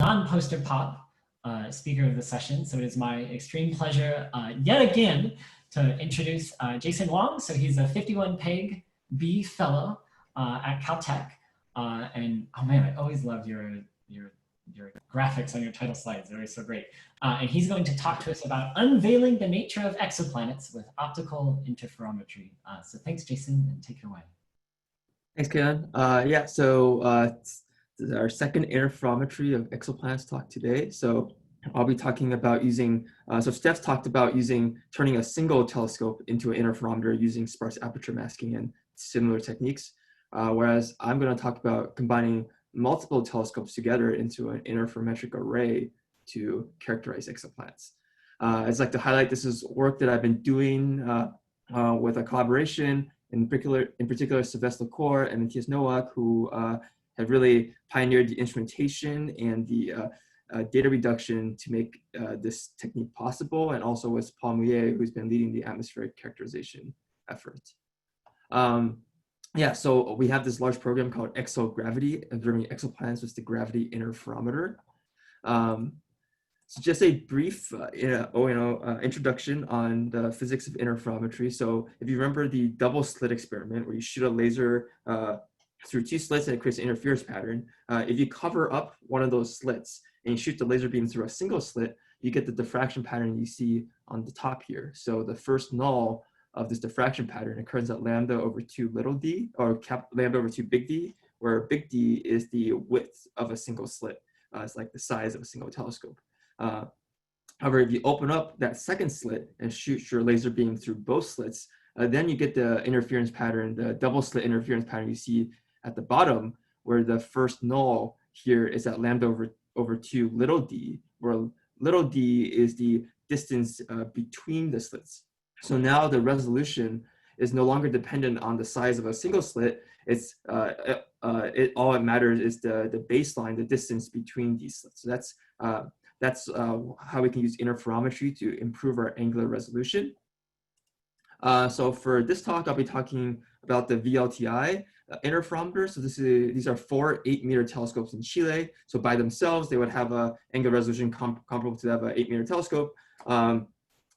non-poster pop speaker of the session. So it is my extreme pleasure yet again to introduce Jason Wang. So he's a 51 Peg B fellow at Caltech. And oh man, I always love your graphics on your title slides. They're always so great. And he's going to talk to us about unveiling the nature of exoplanets with optical interferometry. So thanks, Jason, and take it away. Thanks, Ken. This is our second interferometry of exoplanets talk today. So I'll be talking about using, so Steph's talked about turning a single telescope into an interferometer using sparse aperture masking and similar techniques. Whereas I'm going to talk about combining multiple telescopes together into an interferometric array to characterize exoplanets. I'd like to highlight this is work that I've been doing with a collaboration, in particular Sylvester Lecor and Matthias Nowak, who have really pioneered the instrumentation and the data reduction to make this technique possible, and also with Paul Mouillet, who's been leading the atmospheric characterization effort. So we have this large program called ExoGravity, observing exoplanets with the gravity interferometer. So just a brief introduction on the physics of interferometry. So if you remember the double slit experiment where you shoot a laser through two slits and it creates an interference pattern, if you cover up one of those slits and you shoot the laser beam through a single slit, you get the diffraction pattern you see on the top here. So the first null of this diffraction pattern occurs at lambda over 2 little d, or lambda over 2 big D, where big D is the width of a single slit. It's like the size of a single telescope. However, if you open up that second slit and shoot your laser beam through both slits, then you get the interference pattern, the double slit interference pattern you see at the bottom, where the first null here is at lambda over 2 little d, where little d is the distance between the slits. So now the resolution is no longer dependent on the size of a single slit. It's all it matters is the baseline, the distance between these slits. So that's how we can use interferometry to improve our angular resolution. So for this talk, I'll be talking about the VLTI interferometer. So these are 4 8-meter telescopes in Chile. So by themselves, they would have an angular resolution comparable to that of an 8-meter telescope.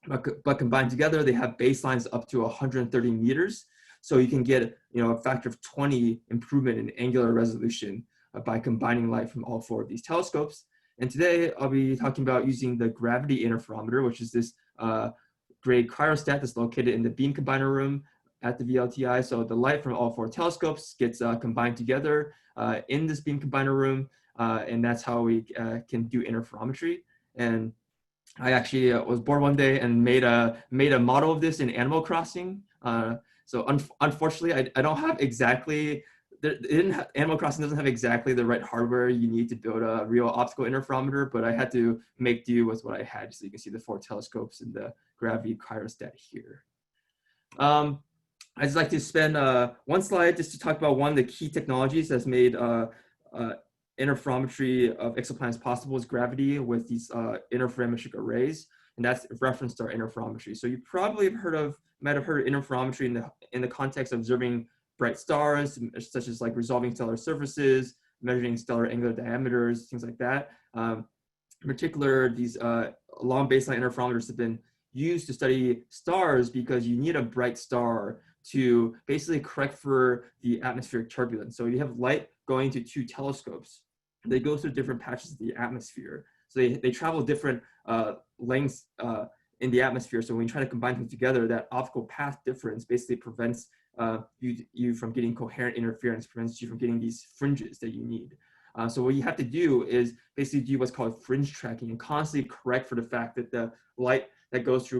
But combined together, they have baselines up to 130 meters. So you can get a factor of 20 improvement in angular resolution by combining light from all 4 of these telescopes. And today I'll be talking about using the gravity interferometer, which is this gray cryostat that's located in the beam combiner room at the VLTI. So the light from all 4 telescopes gets combined together in this beam combiner room, and that's how we can do interferometry. And I actually was bored one day and made a model of this in Animal Crossing. So unfortunately, I don't have exactly. Animal Crossing doesn't have exactly the right hardware you need to build a real optical interferometer, but I had to make do with what I had. So you can see the 4 telescopes and the gravity cryostat here. I'd just like to spend one slide just to talk about one of the key technologies that's made interferometry of exoplanets possible is gravity with these interferometric arrays, and that's reference to our interferometry. So you probably might have heard of interferometry in the context of observing bright stars, such as like resolving stellar surfaces, measuring stellar angular diameters, things like that. In particular, these long baseline interferometers have been used to study stars because you need a bright star to basically correct for the atmospheric turbulence. So you have light going to 2 telescopes. They go through different patches of the atmosphere. So they travel different lengths in the atmosphere. So when you try to combine them together, that optical path difference basically prevents you from getting coherent interference, prevents you from getting these fringes that you need. So what you have to do is basically do what's called fringe tracking and constantly correct for the fact that the light that goes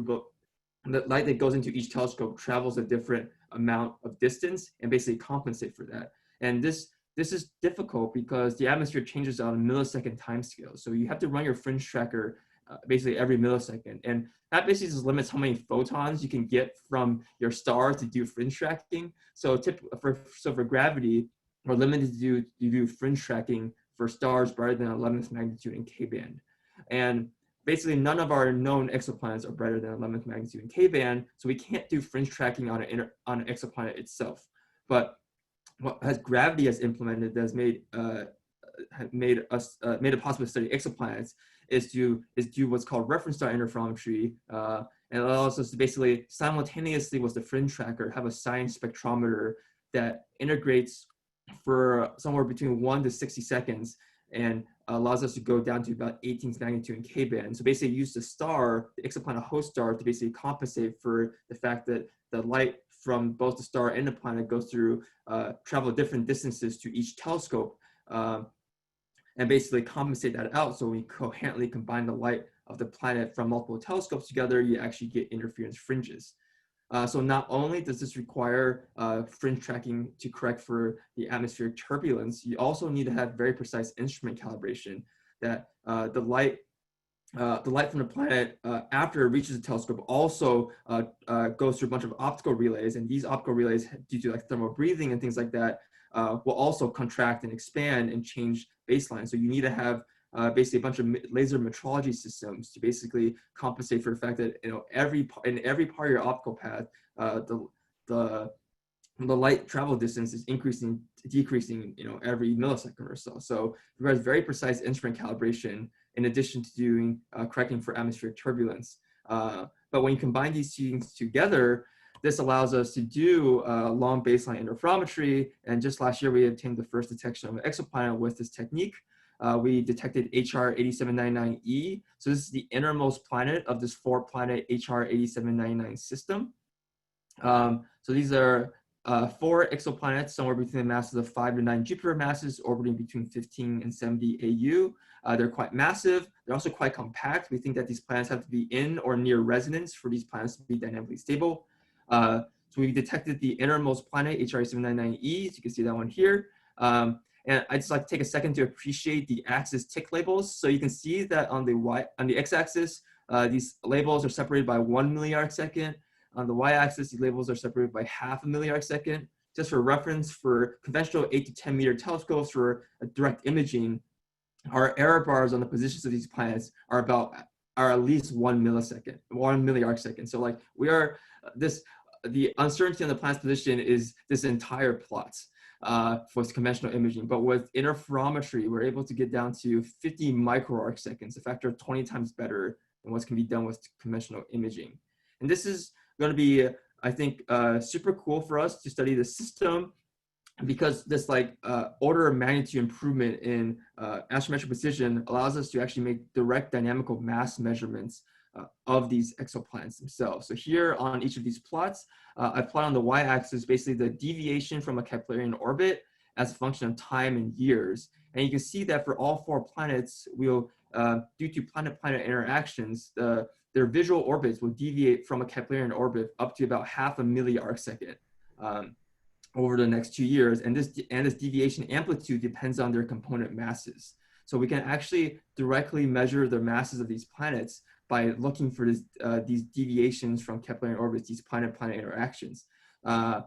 into each telescope travels a different amount of distance and basically compensate for that. And this is difficult because the atmosphere changes on a millisecond time scale. So you have to run your fringe tracker basically every millisecond. And that basically just limits how many photons you can get from your star to do fringe tracking. So for gravity, we're limited to do fringe tracking for stars brighter than 11th magnitude in Kband. And basically none of our known exoplanets are brighter than 11th magnitude in Kband, so we can't do fringe tracking on an exoplanet itself. But what gravity has implemented that has made made it possible to study exoplanets is do what's called reference star interferometry, and it allows us to basically simultaneously with the fringe tracker have a science spectrometer that integrates for somewhere between 1 to 60 seconds and allows us to go down to about 18th magnitude in K-band. So basically use the star, the exoplanet host star, to basically compensate for the fact that the light from both the star and the planet goes through, travel different distances to each telescope, and basically compensate that out. So when we coherently combine the light of the planet from multiple telescopes together, you actually get interference fringes. So not only does this require fringe tracking to correct for the atmospheric turbulence, you also need to have very precise instrument calibration that the light from the planet after it reaches the telescope also goes through a bunch of optical relays, and these optical relays, due to like thermal breathing and things like that, will also contract and expand and change baseline. So you need to have basically a bunch of laser metrology systems to basically compensate for the fact that in every part of your optical path, the light travel distance is decreasing, every millisecond or so. So it requires very precise instrument calibration in addition to doing correcting for atmospheric turbulence. But when you combine these two things together, this allows us to do long baseline interferometry. And just last year, we obtained the first detection of an exoplanet with this technique. We detected HR 8799e. So this is the innermost planet of this 4-planet HR 8799 system. So these are 4 exoplanets, somewhere between the masses of 5 to 9 Jupiter masses, orbiting between 15 and 70 AU. They're quite massive. They're also quite compact. We think that these planets have to be in or near resonance for these planets to be dynamically stable. So we detected the innermost planet, HR 8799e. So you can see that one here. And I'd just like to take a second to appreciate the axis tick labels. So you can see that on the x-axis, these labels are separated by 1 milliarc second. On the y-axis, these labels are separated by half a milliarc second. Just for reference, for conventional 8 to 10 meter telescopes for direct imaging, our error bars on the positions of these planets are at least 1 milliarc second. So like the uncertainty on the planet's position is this entire plot for conventional imaging. But with interferometry, we're able to get down to 50 microarc seconds, a factor of 20 times better than what can be done with conventional imaging. And this is going to be, I think, super cool for us to study the system, because this order of magnitude improvement in astrometric precision allows us to actually make direct dynamical mass measurements of these exoplanets themselves. So here on each of these plots, I plot on the y-axis basically the deviation from a Keplerian orbit as a function of time and years. And you can see that for all 4 planets, we'll, due to planet-planet interactions, their visual orbits will deviate from a Keplerian orbit up to about half a milliarc second over the next 2 years. And this deviation amplitude depends on their component masses. So we can actually directly measure the masses of these planets by looking for these deviations from Keplerian orbits, these planet-planet interactions. So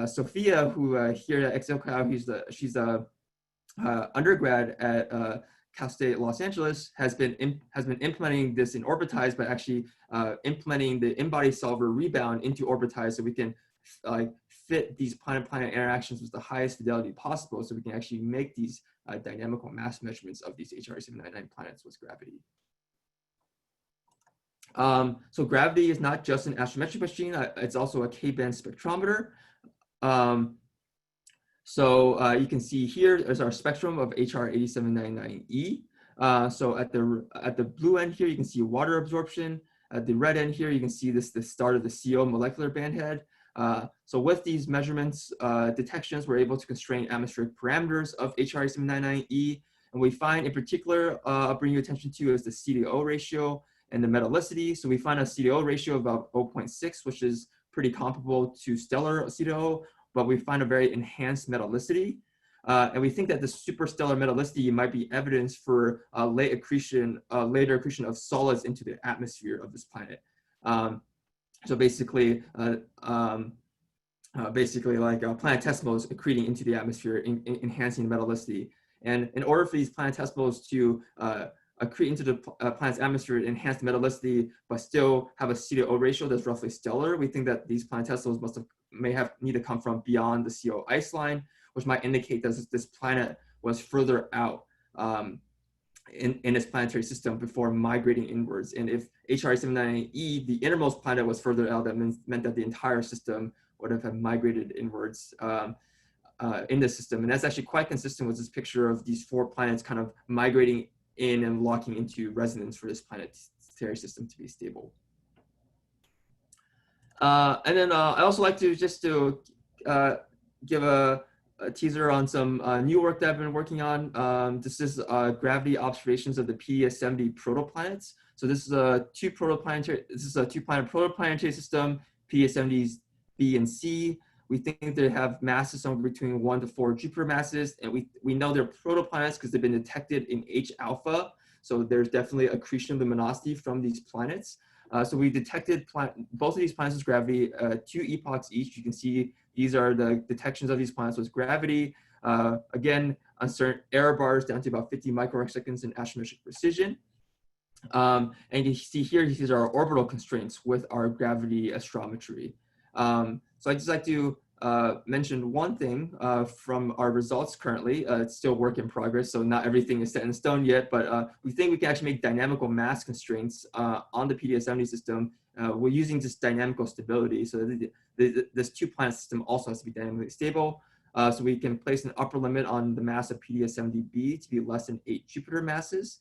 Sophia, who here at ExoCal, she's a undergrad at Cal State Los Angeles, has been implementing this in Orbitize by actually implementing the in-body solver rebound into Orbitize, so we can fit these planet-planet interactions with the highest fidelity possible, so we can actually make these dynamical mass measurements of these HR 799 planets with gravity. So gravity is not just an astrometric machine, it's also a Kband spectrometer. You can see here is our spectrum of HR 8799e. So at the blue end here, you can see water absorption. At the red end here, you can see the start of the CO molecular bandhead. So with these measurements, detections, we're able to constrain atmospheric parameters of HR 8799e. And we find in particular, I'll bring your attention to is the CDO ratio and the metallicity. So we find a CDO ratio of about 0.6, which is pretty comparable to stellar CDO, but we find a very enhanced metallicity. And we think that the superstellar metallicity might be evidence for later accretion of solids into the atmosphere of this planet. So basically like planetesimals accreting into the atmosphere, enhancing the metallicity. And in order for these planetesimals to accrete into the planet's atmosphere, enhance the metallicity, but still have a CDO ratio that's roughly stellar, we think that these planetesimals need to come from beyond the CO ice line, which might indicate that this planet was further out in its planetary system before migrating inwards. And if HRA 798e, the innermost planet, was further out, that meant that the entire system would have migrated inwards in the system. And that's actually quite consistent with this picture of these 4 planets kind of migrating in and locking into resonance for this planetary system to be stable. And then I also like to give a teaser on some new work that I've been working on. This is gravity observations of the PDS-70 protoplanets. So this is a 2-planet protoplanetary system, PDS-70s B and C. We think they have masses somewhere between 1 to 4 Jupiter masses, and we know they're protoplanets because they've been detected in H alpha. So there's definitely accretion luminosity from these planets. So we detected both of these planets with gravity, 2 epochs each. You can see these are the detections of these planets with gravity. Again, on certain error bars down to about 50 microseconds in astrometric precision. And you see here, these are our orbital constraints with our gravity astrometry. So I'd just like to mention one thing from our results currently. It's still work in progress, so not everything is set in stone yet, but we think we can actually make dynamical mass constraints on the PDS-70 system. We're using just dynamical stability, so this 2-planet system also has to be dynamically stable. So we can place an upper limit on the mass of PDS-70b to be less than 8 Jupiter masses.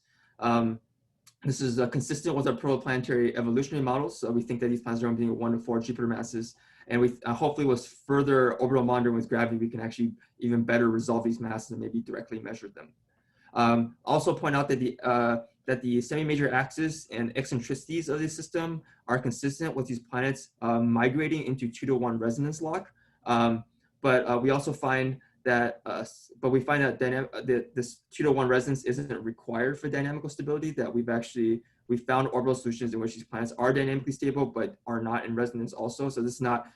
This is consistent with our protoplanetary evolutionary models. So we think that these planets are only being 1 to 4 Jupiter masses. And we hopefully with further orbital monitoring with gravity, we can actually even better resolve these masses and maybe directly measure them. Also point out that the semi-major axis and eccentricities of this system are consistent with these planets migrating into 2-to-1 resonance lock. But we also find that, this 2-to-1 resonance isn't required for dynamical stability, that we found orbital solutions in which these planets are dynamically stable, but are not in resonance also. So this is not,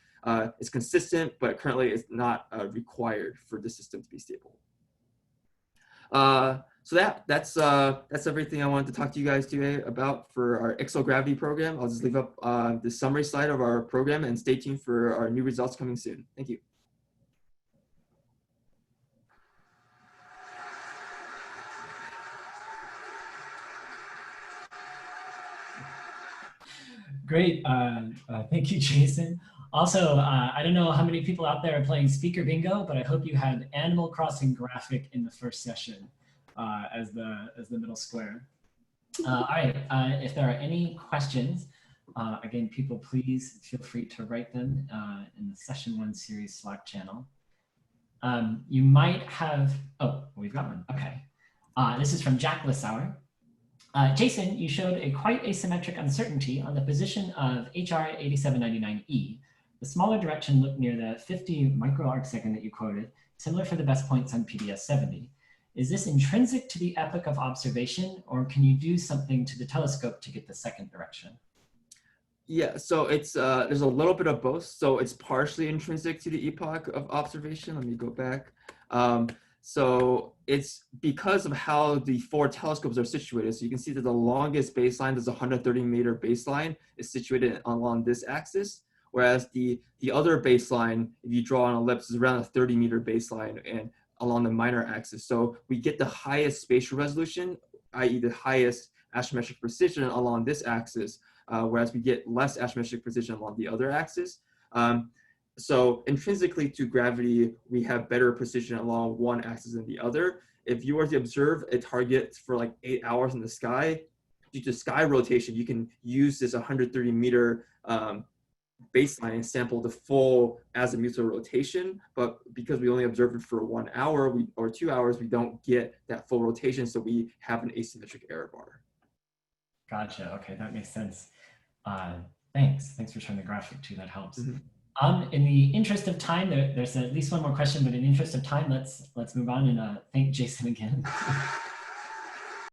it's consistent, but currently it's not required for the system to be stable. So that's everything I wanted to talk to you guys today about for our exogravity program. I'll just leave up the summary slide of our program and stay tuned for our new results coming soon. Thank you. Great. Thank you, Jason. Also, I don't know how many people out there are playing speaker bingo, but I hope you had Animal Crossing graphic in the first session as the middle square. All right, if there are any questions, again, people, please feel free to write them in the Session 1 series Slack channel. You might have, oh, we've got one, okay. This is from Jack Lissauer. Jason, you showed a quite asymmetric uncertainty on the position of HR 8799E. The smaller direction looked near the 50 microarcsecond that you quoted, similar for the best points on PDS-70. Is this intrinsic to the epoch of observation, or can you do something to the telescope to get the second direction? Yeah, so it's there's a little bit of both. So it's partially intrinsic to the epoch of observation. Let me go back. So it's because of how the 4 telescopes are situated. So you can see that the longest baseline, there's a 130-meter baseline, is situated along this axis, whereas the other baseline, if you draw an ellipse, is around a 30-meter baseline and along the minor axis. So we get the highest spatial resolution, i.e. the highest astrometric precision along this axis, whereas we get less astrometric precision along the other axis. So intrinsically to gravity, we have better precision along one axis than the other. If you were to observe a target for like 8 hours in the sky, due to sky rotation, you can use this 130-meter baseline and sample the full azimuthal rotation. But because we only observed it for 1 hour or 2 hours, we don't get that full rotation. So we have an asymmetric error bar. Gotcha. Okay, that makes sense. Thanks for showing the graphic too. That helps. Mm-hmm. In the interest of time, there's at least one more question, but in the interest of time, let's move on and thank Jason again.